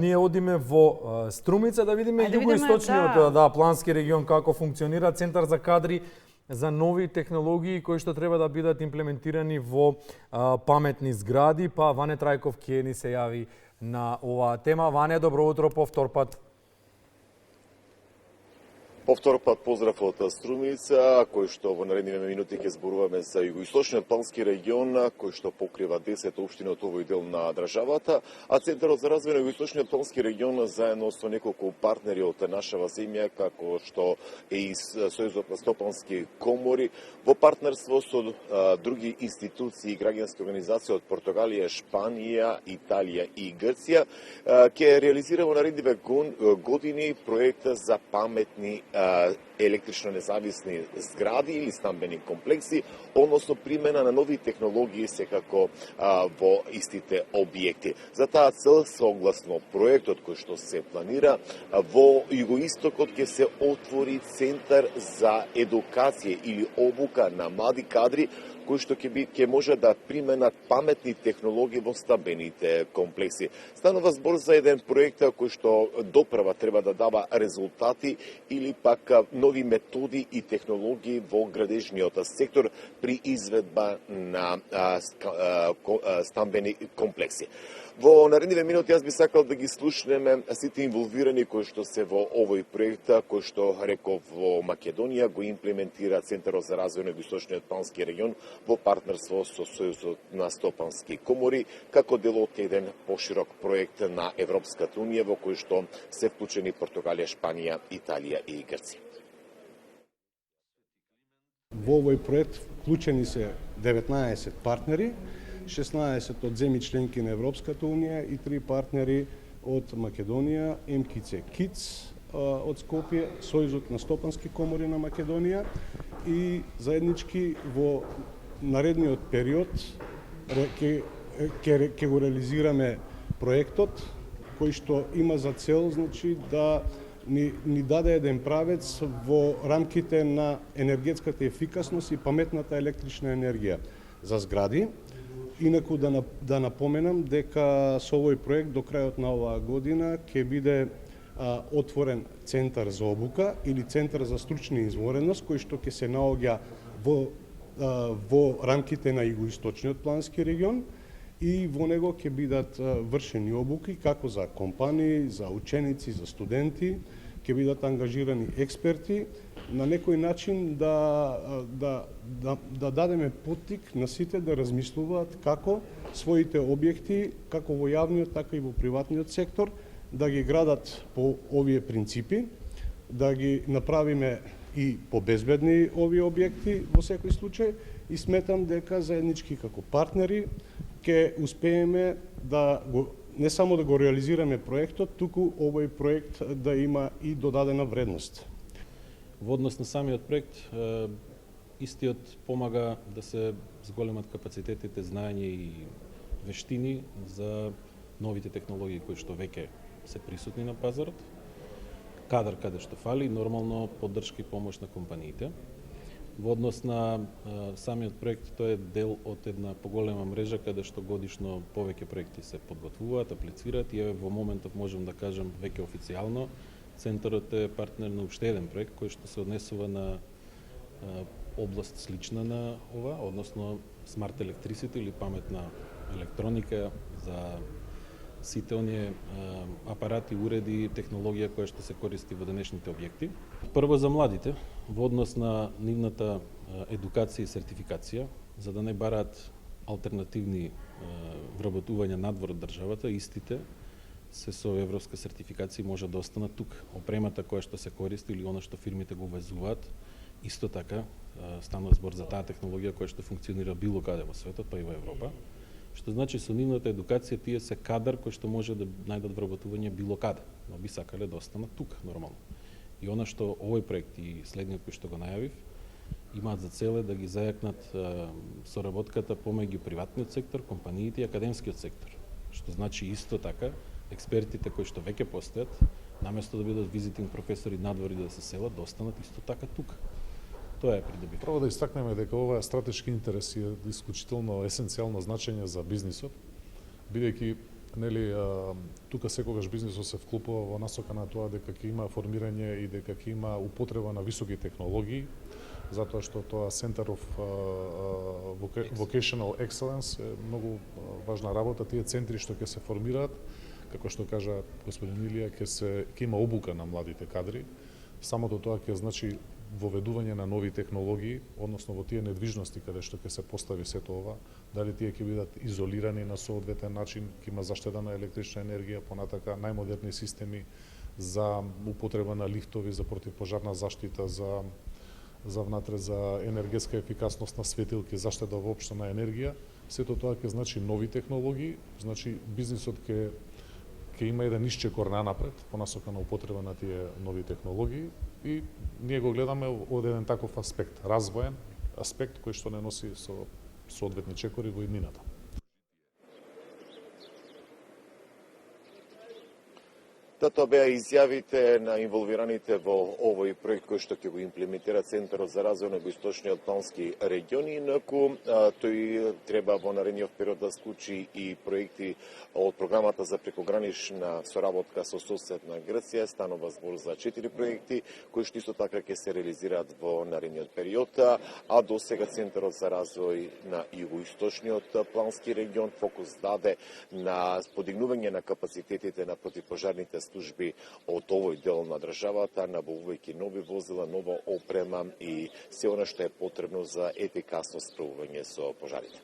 Ние одиме во Струмица да видиме југоисточниот плански регион како функционира центар за кадри за нови технологии кои што треба да бидат имплементирани во паметни згради, па Ване Трајков ќе ни се јави на оваа тема. Ване, добро утро по втор пат. По втор пат поздрав од Струмица, кој што во наредните минути ќе зборуваме за југоисточниот плански регион, кој што покрива 10 општини од овој дел на државата, а Центарот за развој на југоисточниот плански регион заедно со неколку партнери од нашава земја, како што е и Сојузот на стопански комори, во партнерство со други институции и граѓански организации од Португалија, Шпанија, Италија и Грција, ќе реализира во наредните години проект за паметни електрично независни згради или стамбени комплекси, односно примена на нови технологии секако во истите објекти. За таа цел, согласно проектот кој што се планира, во југоистокот ќе се отвори центар за едукација или обука на млади кадри кои што ќе може да применат паметни технологии во стамбените комплекси. Станува збор за еден проект кој што допрва треба да дава резултати или пак нови методи и технологии во градежниот сектор при изведба на стамбени комплекси. Во наредните минути јас би сакал да ги слушнеме сите инволвирани кои што се во овој проект, кој што реков во Македонија го имплементира Центарот за развој на југоисточниот плански регион во партнерство со Сојузот на стопански комори, како дел од еден поширок проект на Европската унија во кој што се вклучени Португалија, Шпанија, Италија и Грција. Во овој проект вклучени се 19 партнери, 16 од земји членки на Европската унија и 3 партнери од Македонија, МКЦ КИЦ од Скопје, Сојузот на стопански комори на Македонија и заеднички во наредниот период ќе го реализираме проектот кој што има за цел да ни даде еден правец во рамките на енергетската ефикасност и паметната електрична енергија за згради. Инаку да напоменам дека со овој проект до крајот на оваа година ќе биде отворен центар за обука или центар за стручна извореност кој што ќе се наоѓа во рамките на југоисточниот плански регион и во него ќе бидат вршени обуки како за компании, за ученици, за студенти, ќе бидат ангажирани експерти, на некој начин да дадеме поттик на сите да размислуваат како своите објекти, како во јавниот, така и во приватниот сектор, да ги градат по овие принципи, да ги направиме и побезбедни овие објекти во секој случај и сметам дека заеднички како партнери ќе успееме да го не само да го реализираме проектот, туку овој проект да има и додадена вредност. Во однос на самиот проект, истиот помага да се зголемат капацитетите, знаење и вештини за новите технологии кои што веќе се присутни на пазарот, кадар каде што фали, нормално поддршка и помош на компаниите. Во однос на самиот проект, тој е дел од една поголема мрежа каде што годишно повеќе проекти се подготвуваат, аплицираат и во моментов можам да кажам веќе официјално Центарот е партнер на уште еден проект кој што се однесува на област слична на ова, односно Smart Electricity или паметна електроника за сите оние апарати, уреди, технологија која што се користи во денешните објекти. Прво за младите, во однос на нивната едукација и сертификација, за да не бараат алтернативни вработувања надвор од државата, истите се со европска сертификација може да останат тук. Опремата која што се користи или она што фирмите го увезуваат, исто така станува збор за таа технологија која што функционира било каде во светот, па и во Европа. Што значи со нивната едукација тие се кадар кој што може да најдат вработување било каде, но би сакале да останат тук нормално. И она што овој проект и следниот кој што го најавив имаат за цел да ги зајакнат соработката помеѓу приватниот сектор, компаниите и академскиот сектор. Што значи исто така експертите кои што веќе постојат, наместо да бидат визитинг професори надвор и да се селат, да останат исто така тука. Тоа е придобив. Право да истакнеме дека ова е стратешки интерес и исклучително есенцијално значење за бизнисот, бидејќи нели тука секогаш бизнисот се вклопува во насока на тоа дека ќе има формирање и дека ќе има употреба на високи технологии, затоа што тоа Center of Vocational Excellence е многу важна работа. Тие центри што ќе се формираат, како што кажа господин Илија, ќе има обука на младите кадри. Самото тоа ќе значи воведување на нови технологии, односно во тие недвижности каде што ќе се постави сето ова, дали тие ќе бидат изолирани на соодветен начин, ќе има заштеда на електрична енергија, понатака најмодерни системи за употреба на лифтови, за противпожарна заштита, за внатре за енергетска ефикасност на светилки, заштеда воопшто на енергија. Сето тоа ќе значи нови технологии, значи бизнисот ќе има еден исчекор нанапред по насока на употреба на тие нови технологии и ние го гледаме од еден таков аспект, развоен аспект кој што не носи со соодветни чекори во иднината. Тоа беа изјавите на инволвираните во овој проект кој што ќе го имплементира Центарот за развој на Југоисточниот плански регион, инаку тој треба во наредниот период да склучи и проекти од програмата за прекогранична соработка со соседна Грција. Станува збор за 4 проекти кои што исто така ќе се реализираат во наредниот период, а до сега Центарот за развој на Југоисточниот плански регион фокус даде на подигнување на капацитетите на противпожарните служби од овој дел на државата, набавувајќи нови возила, нова опрема и се она што е потребно за ефикасно справување со пожарите.